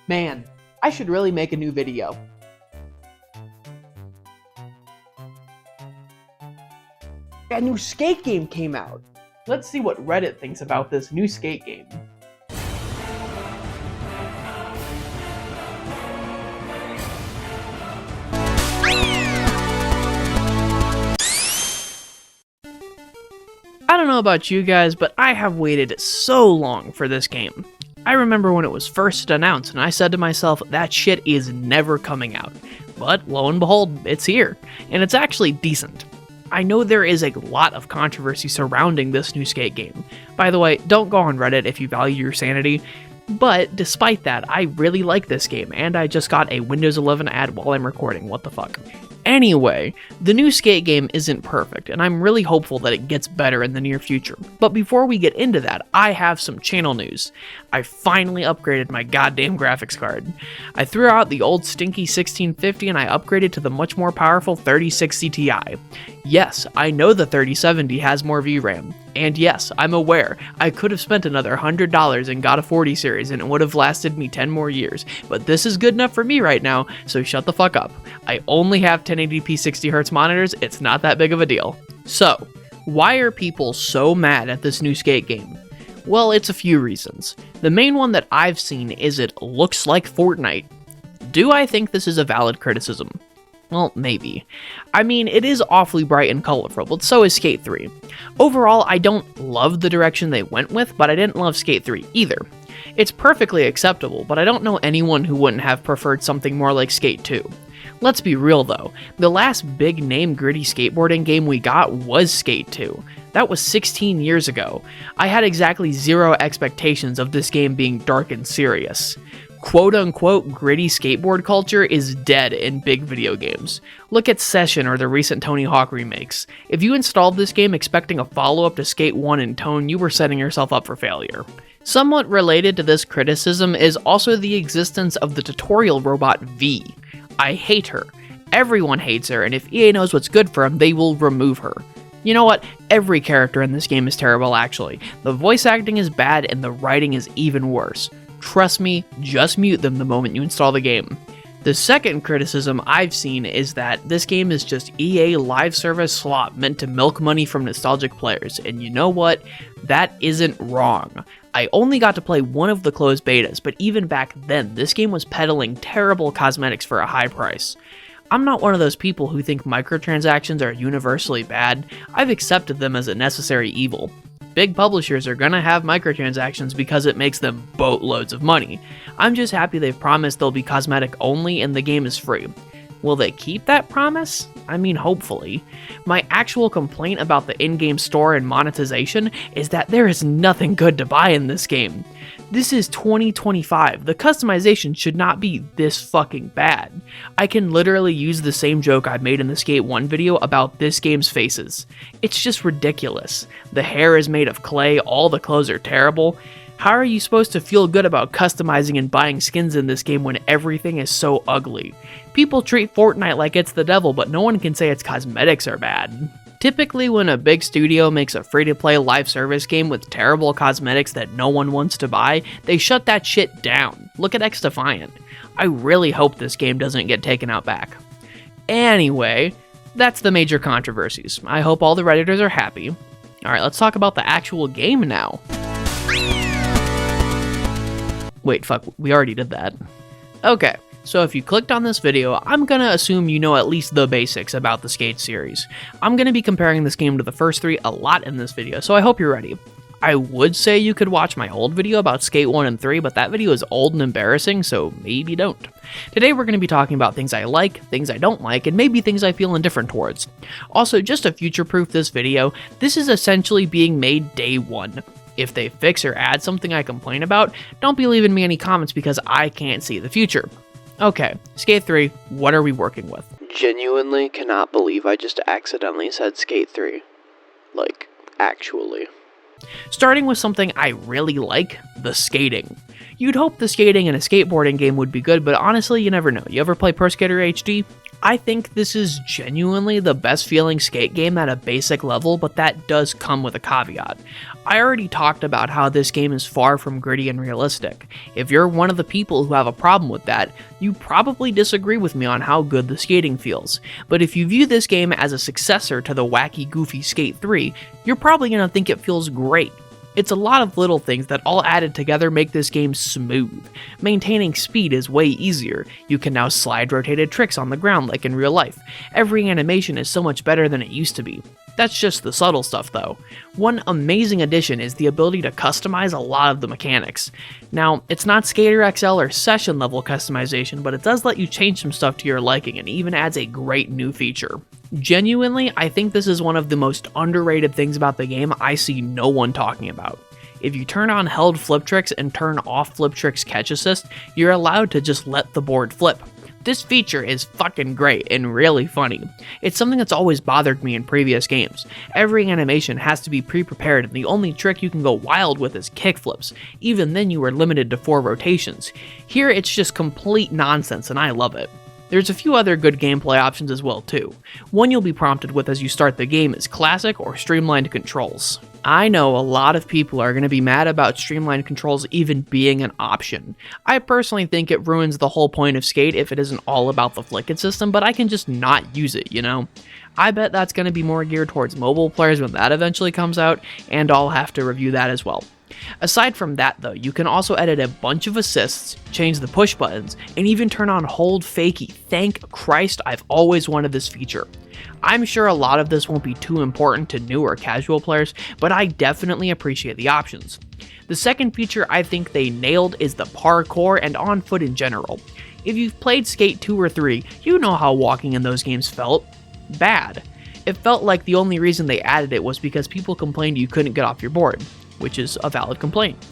Man, I should really make a new video. A new skate game came out. Let's see what Reddit thinks about this new skate game. I don't know about you guys, but I have waited so long for this game. I remember when it was first announced and I said to myself, that shit is never coming out. But lo and behold, it's here, and it's actually decent. I know there is a lot of controversy surrounding this new skate game. By the way, don't go on Reddit if you value your sanity. But despite that, I really like this game, and I just got a Windows 11 ad while I'm recording, what the fuck. Anyway, the new skate game isn't perfect, and I'm really hopeful that it gets better in the near future. But before we get into that, I have some channel news. I finally upgraded my goddamn graphics card. I threw out the old stinky 1650 and I upgraded to the much more powerful 3060 Ti. Yes, I know the 3070 has more VRAM. And yes, I'm aware, I could have spent another $100 and got a 40 series and it would have lasted me 10 more years, but this is good enough for me right now, so shut the fuck up. I only have 1080p 60Hz monitors, it's not that big of a deal. So, why are people so mad at this new skate game? Well, it's a few reasons. The main one that I've seen is it looks like Fortnite. Do I think this is a valid criticism? Well, maybe. I mean, it is awfully bright and colorful, but so is Skate 3. Overall, I don't love the direction they went with, but I didn't love Skate 3 either. It's perfectly acceptable, but I don't know anyone who wouldn't have preferred something more like Skate 2. Let's be real though, the last big name gritty skateboarding game we got was Skate 2. That was 16 years ago. I had exactly zero expectations of this game being dark and serious. Quote-unquote gritty skateboard culture is dead in big video games. Look at Session or the recent Tony Hawk remakes. If you installed this game expecting a follow-up to Skate 1 in tone, you were setting yourself up for failure. Somewhat related to this criticism is also the existence of the tutorial robot V. I hate her. Everyone hates her, and if EA knows what's good for them, they will remove her. You know what? Every character in this game is terrible actually. The voice acting is bad and the writing is even worse. Trust me, just mute them the moment you install the game. The second criticism I've seen is that this game is just EA live service slop meant to milk money from nostalgic players, and you know what? That isn't wrong. I only got to play one of the closed betas, but even back then, this game was peddling terrible cosmetics for a high price. I'm not one of those people who think microtransactions are universally bad. I've accepted them as a necessary evil. Big publishers are gonna have microtransactions because it makes them boatloads of money. I'm just happy they've promised they'll be cosmetic only and the game is free. Will they keep that promise? I mean, hopefully. My actual complaint about the in-game store and monetization is that there is nothing good to buy in this game. This is 2025. The customization should not be this fucking bad. I can literally use the same joke I made in the Skate 1 video about this game's faces. It's just ridiculous. The hair is made of clay, all the clothes are terrible. How are you supposed to feel good about customizing and buying skins in this game when everything is so ugly? People treat Fortnite like it's the devil, but no one can say its cosmetics are bad. Typically, when a big studio makes a free-to-play live service game with terrible cosmetics that no one wants to buy, they shut that shit down. Look at XDefiant. I really hope this game doesn't get taken out back. Anyway, that's the major controversies. I hope all the Redditors are happy. Alright, let's talk about the actual game now. Wait, fuck, we already did that. Okay. So if you clicked on this video, I'm gonna assume you know at least the basics about the Skate series. I'm gonna be comparing this game to the first three a lot in this video, so I hope you're ready. I would say you could watch my old video about Skate 1 and 3, but that video is old and embarrassing, so maybe don't. Today we're going to be talking about things I like, things I don't like, and maybe things I feel indifferent towards. Also, just to future-proof this video, this is essentially being made day one. If they fix or add something I complain about, don't be leaving me any comments because I can't see the future. Okay, Skate 3, what are we working with? Genuinely cannot believe I just accidentally said Skate 3. Like, actually. Starting with something I really like, the skating. You'd hope the skating in a skateboarding game would be good, but honestly, you never know. You ever play Pro Skater HD? I think this is genuinely the best feeling skate game at a basic level, but that does come with a caveat. I already talked about how this game is far from gritty and realistic. If you're one of the people who have a problem with that, you probably disagree with me on how good the skating feels. But if you view this game as a successor to the wacky, goofy Skate 3, you're probably going to think it feels great. It's a lot of little things that all added together make this game smooth. Maintaining speed is way easier. You can now slide rotated tricks on the ground like in real life. Every animation is so much better than it used to be. That's just the subtle stuff though. One amazing addition is the ability to customize a lot of the mechanics. Now, it's not Skater XL or session level customization, but it does let you change some stuff to your liking and even adds a great new feature. Genuinely, I think this is one of the most underrated things about the game I see no one talking about. If you turn on held flip tricks and turn off flip tricks catch assist, you're allowed to just let the board flip. This feature is fucking great and really funny. It's something that's always bothered me in previous games. Every animation has to be pre-prepared and the only trick you can go wild with is kickflips. Even then you are limited to 4 rotations. Here it's just complete nonsense and I love it. There's a few other good gameplay options as well too. One you'll be prompted with as you start the game is classic or streamlined controls. I know a lot of people are going to be mad about streamlined controls even being an option. I personally think it ruins the whole point of Skate if it isn't all about the flick it system, but I can just not use it, you know? I bet that's going to be more geared towards mobile players when that eventually comes out, and I'll have to review that as well. Aside from that though, you can also edit a bunch of assists, change the push buttons, and even turn on hold fakie. Thank Christ, I've always wanted this feature. I'm sure a lot of this won't be too important to new or casual players, but I definitely appreciate the options. The second feature I think they nailed is the parkour and on foot in general. If you've played Skate 2 or 3, you know how walking in those games felt. Bad. It felt like the only reason they added it was because people complained you couldn't get off your board, which is a valid complaint.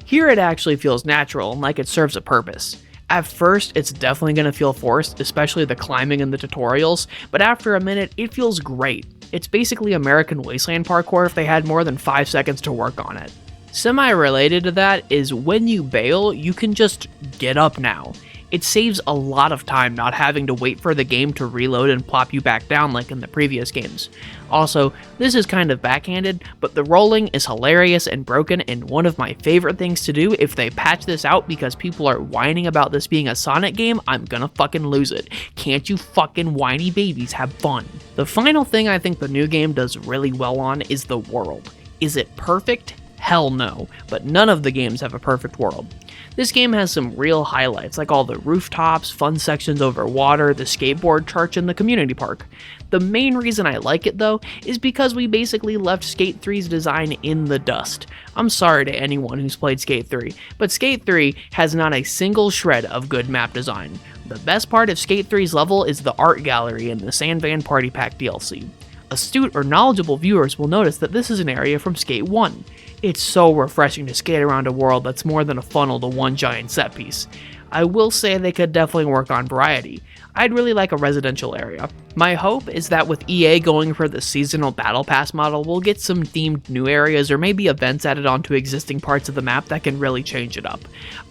Here it actually feels natural and like it serves a purpose. At first, it's definitely going to feel forced, especially the climbing in the tutorials, but after a minute, it feels great. It's basically American Wasteland parkour if they had more than 5 seconds to work on it. Semi-related to that is when you bail, you can just get up now. It saves a lot of time not having to wait for the game to reload and plop you back down like in the previous games. Also, this is kind of backhanded, but the rolling is hilarious and broken and one of my favorite things to do. If they patch this out because people are whining about this being a Sonic game, I'm gonna fucking lose it. Can't you fucking whiny babies have fun? The final thing I think the new game does really well on is the world. Is it perfect? Hell no, but none of the games have a perfect world. This game has some real highlights, like all the rooftops, fun sections over water, the skateboard church, and the community park. The main reason I like it though, is because we basically left Skate 3's design in the dust. I'm sorry to anyone who's played Skate 3, but Skate 3 has not a single shred of good map design. The best part of Skate 3's level is the art gallery in the Sandvan Party Pack DLC. Astute or knowledgeable viewers will notice that this is an area from Skate 1. It's so refreshing to skate around a world that's more than a funnel to one giant set piece. I will say they could definitely work on variety. I'd really like a residential area. My hope is that with EA going for the seasonal battle pass model, we'll get some themed new areas or maybe events added onto existing parts of the map that can really change it up.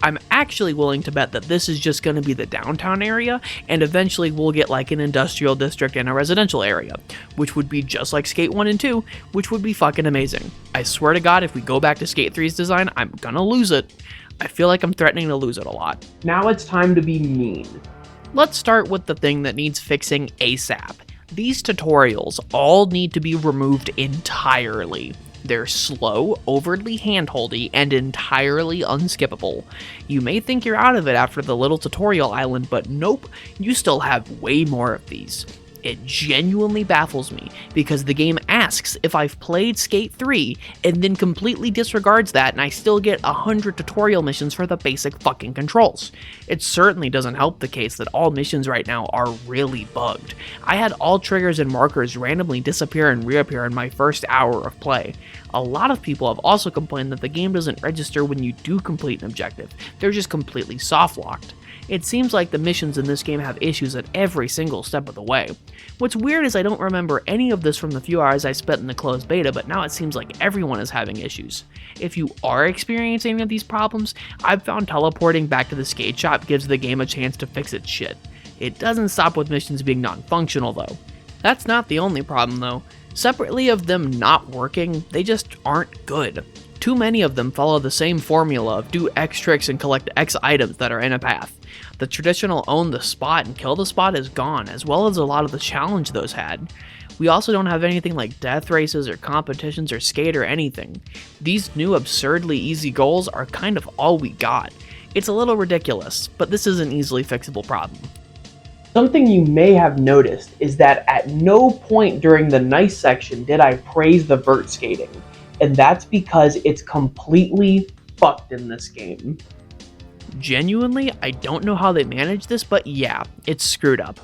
I'm actually willing to bet that this is just going to be the downtown area, and eventually we'll get like an industrial district and a residential area, which would be just like Skate 1 and 2, which would be fucking amazing. I swear to God, if we go back to Skate 3's design, I'm gonna lose it. I feel like I'm threatening to lose it a lot. Now it's time to be mean. Let's start with the thing that needs fixing ASAP. These tutorials all need to be removed entirely. They're slow, overly handholdy, and entirely unskippable. You may think you're out of it after the little tutorial island, but nope, you still have way more of these. It genuinely baffles me, because the game asks if I've played Skate 3, and then completely disregards that and I still get 100 tutorial missions for the basic fucking controls. It certainly doesn't help the case that all missions right now are really bugged. I had all triggers and markers randomly disappear and reappear in my first hour of play. A lot of people have also complained that the game doesn't register when you do complete an objective, they're just completely soft-locked. It seems like the missions in this game have issues at every single step of the way. What's weird is I don't remember any of this from the few hours I spent in the closed beta, but now it seems like everyone is having issues. If you are experiencing any of these problems, I've found teleporting back to the skate shop gives the game a chance to fix its shit. It doesn't stop with missions being non-functional though. That's not the only problem though. Separately of them not working, they just aren't good. Too many of them follow the same formula of do X tricks and collect X items that are in a path. The traditional own the spot and kill the spot is gone, as well as a lot of the challenge those had. We also don't have anything like death races or competitions or skate or anything. These new absurdly easy goals are kind of all we got. It's a little ridiculous, but this is an easily fixable problem. Something you may have noticed is that at no point during the nice section did I praise the vert skating, and that's because it's completely fucked in this game. Genuinely, I don't know how they managed this, but yeah, it's screwed up.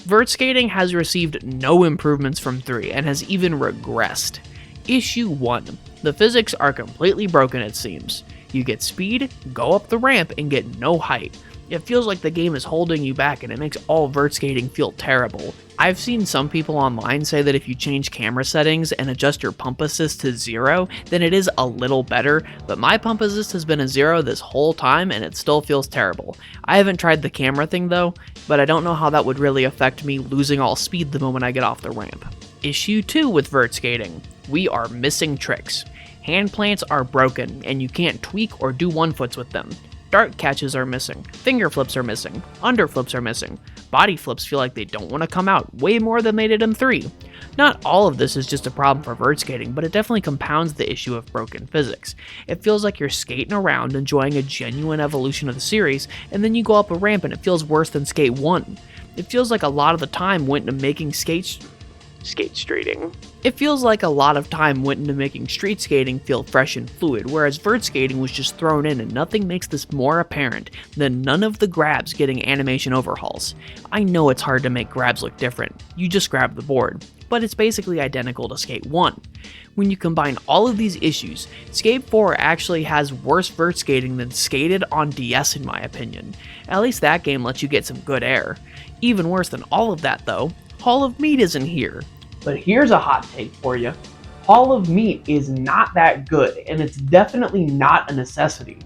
Vert skating has received no improvements from 3 and has even regressed. Issue 1. The physics are completely broken it seems. You get speed, go up the ramp, and get no height. It feels like the game is holding you back and it makes all vert skating feel terrible. I've seen some people online say that if you change camera settings and adjust your pump assist to 0, then it is a little better, but my pump assist has been a 0 this whole time and it still feels terrible. I haven't tried the camera thing though, but I don't know how that would really affect me losing all speed the moment I get off the ramp. Issue 2 with vert skating. We are missing tricks. Hand plants are broken and you can't tweak or do one-foots with them. Dart catches are missing, finger flips are missing, under flips are missing, body flips feel like they don't want to come out way more than they did in 3. Not all of this is just a problem for vert skating, but it definitely compounds the issue of broken physics. It feels like you're skating around enjoying a genuine evolution of the series, and then you go up a ramp and it feels worse than Skate 1. It feels like a lot of the time went into making skate streeting. It feels like a lot of time went into making street skating feel fresh and fluid, whereas vert skating was just thrown in, and nothing makes this more apparent than none of the grabs getting animation overhauls. I know it's hard to make grabs look different, you just grab the board, but it's basically identical to Skate 1. When you combine all of these issues, Skate 4 actually has worse vert skating than Skated on DS in my opinion. At least that game lets you get some good air. Even worse than all of that though, Hall of Meat isn't here. But here's a hot take for you. Hall of Meat is not that good, and it's definitely not a necessity.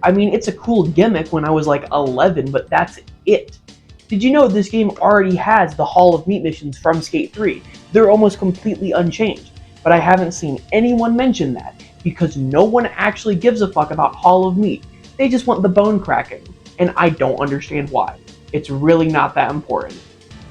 I mean, it's a cool gimmick when I was like 11, but that's it. Did you know this game already has the Hall of Meat missions from Skate 3? They're almost completely unchanged, but I haven't seen anyone mention that, because no one actually gives a fuck about Hall of Meat. They just want the bone cracking, and I don't understand why. It's really not that important.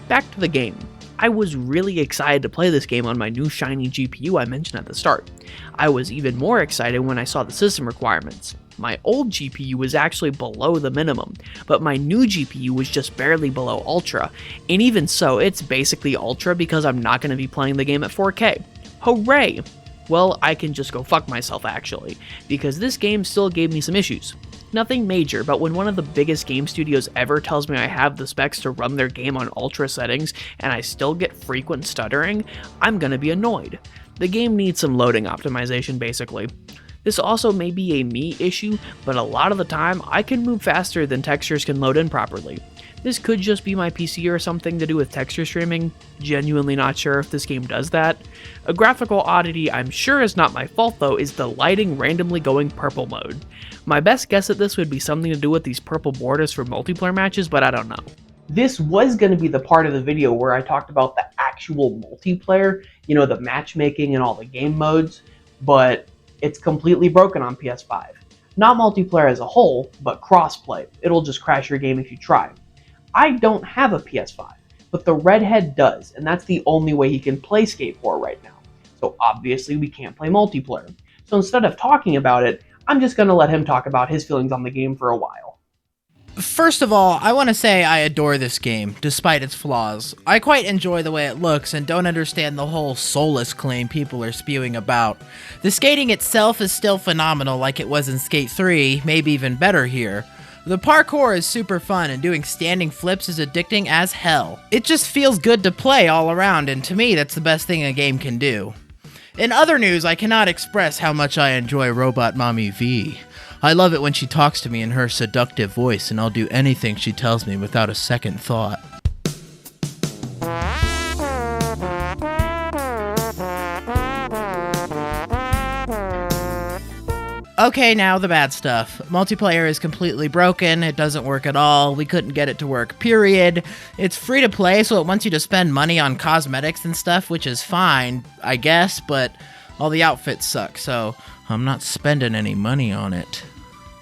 Back to the game. I was really excited to play this game on my new shiny GPU I mentioned at the start. I was even more excited when I saw the system requirements. My old GPU was actually below the minimum, but my new GPU was just barely below Ultra, and even so, it's basically Ultra because I'm not going to be playing the game at 4K. Hooray! Well, I can just go fuck myself actually, because this game still gave me some issues. Nothing major, but when one of the biggest game studios ever tells me I have the specs to run their game on ultra settings and I still get frequent stuttering, I'm gonna be annoyed. The game needs some loading optimization basically. This also may be a me issue, but a lot of the time I can move faster than textures can load in properly. This could just be my PC or something to do with texture streaming, genuinely not sure if this game does that. A graphical oddity I'm sure is not my fault though is the lighting randomly going purple mode. My best guess at this would be something to do with these purple borders for multiplayer matches, but I don't know. This was going to be the part of the video where I talked about the actual multiplayer, you know, the matchmaking and all the game modes, but it's completely broken on PS5. Not multiplayer as a whole, but crossplay. It'll just crash your game if you try. I don't have a PS5, but the redhead does, and that's the only way he can play Skate 4 right now. So obviously we can't play multiplayer. So instead of talking about it, I'm just going to let him talk about his feelings on the game for a while. First of all, I want to say I adore this game, despite its flaws. I quite enjoy the way it looks and don't understand the whole soulless claim people are spewing about. The skating itself is still phenomenal like it was in Skate 3, maybe even better here. The parkour is super fun and doing standing flips is addicting as hell. It just feels good to play all around, and to me that's the best thing a game can do. In other news, I cannot express how much I enjoy Robot Mommy V. I love it when she talks to me in her seductive voice, and I'll do anything she tells me without a second thought. Okay, now the bad stuff. Multiplayer is completely broken, it doesn't work at all, we couldn't get it to work, period. It's free to play, so it wants you to spend money on cosmetics and stuff, which is fine, I guess, but all the outfits suck, so I'm not spending any money on it.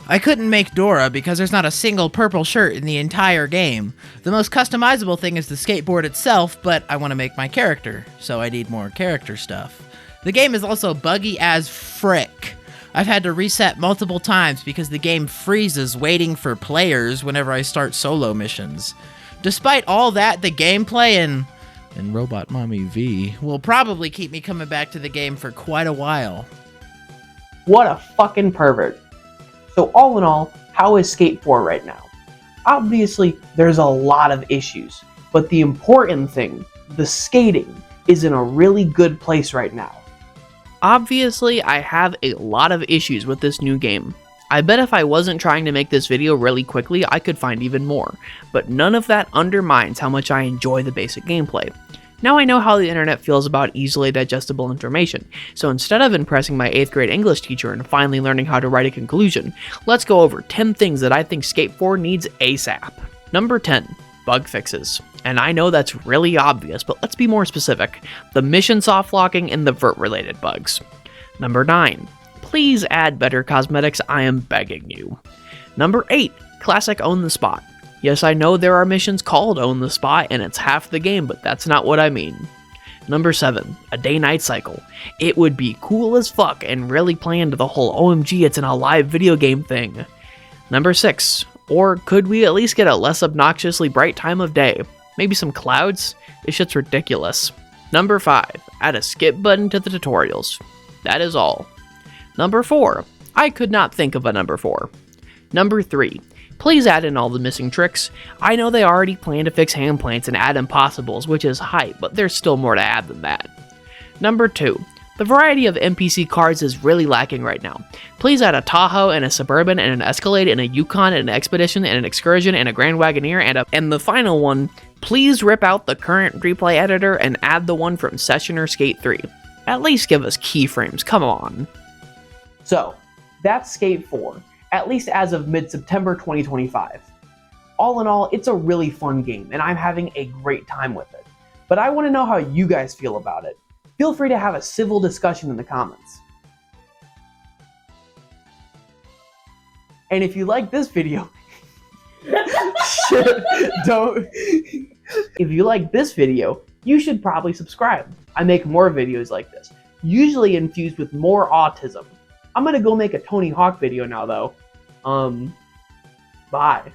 I couldn't make Dora because there's not a single purple shirt in the entire game. The most customizable thing is the skateboard itself, but I want to make my character, so I need more character stuff. The game is also buggy as frick. I've had to reset multiple times because the game freezes waiting for players whenever I start solo missions. Despite all that, the gameplay and Robot Mommy V will probably keep me coming back to the game for quite a while. What a fucking pervert. So all in all, how is Skate 4 right now? Obviously, there's a lot of issues, but the important thing, the skating, is in a really good place right now. Obviously, I have a lot of issues with this new game. I bet if I wasn't trying to make this video really quickly, I could find even more, but none of that undermines how much I enjoy the basic gameplay. Now I know how the internet feels about easily digestible information, so instead of impressing my 8th grade English teacher and finally learning how to write a conclusion, let's go over 10 things that I think Skate 4 needs ASAP. Number 10. Bug fixes. And I know that's really obvious, but let's be more specific. The mission soft locking and the vert-related bugs. Number 9. Please add better cosmetics, I am begging you. Number 8. Classic Own the Spot. Yes, I know there are missions called Own the Spot, and it's half the game, but that's not what I mean. Number 7. A day-night cycle. It would be cool as fuck and really play into the whole OMG it's in a live video game thing. Number 6. Or could we at least get a less obnoxiously bright time of day? Maybe some clouds? This shit's ridiculous. Number 5. Add a skip button to the tutorials. That is all. Number 4. I could not think of a number 4. Number 3. Please add in all the missing tricks. I know they already plan to fix hand plants and add impossibles, which is hype, but there's still more to add than that. Number 2. The variety of NPC cars is really lacking right now. Please add a Tahoe and a Suburban and an Escalade and a Yukon and an Expedition and an Excursion and a Grand Wagoneer and the final one, please rip out the current replay editor and add the one from Sessioner Skate 3. At least give us keyframes, come on. So, that's Skate 4, at least as of mid-September 2025. All in all, it's a really fun game, and I'm having a great time with it. But I want to know how you guys feel about it. Feel free to have a civil discussion in the comments. And if you like this video, if you like this video, you should probably subscribe. I make more videos like this, usually infused with more autism. I'm gonna go make a Tony Hawk video now though. Bye.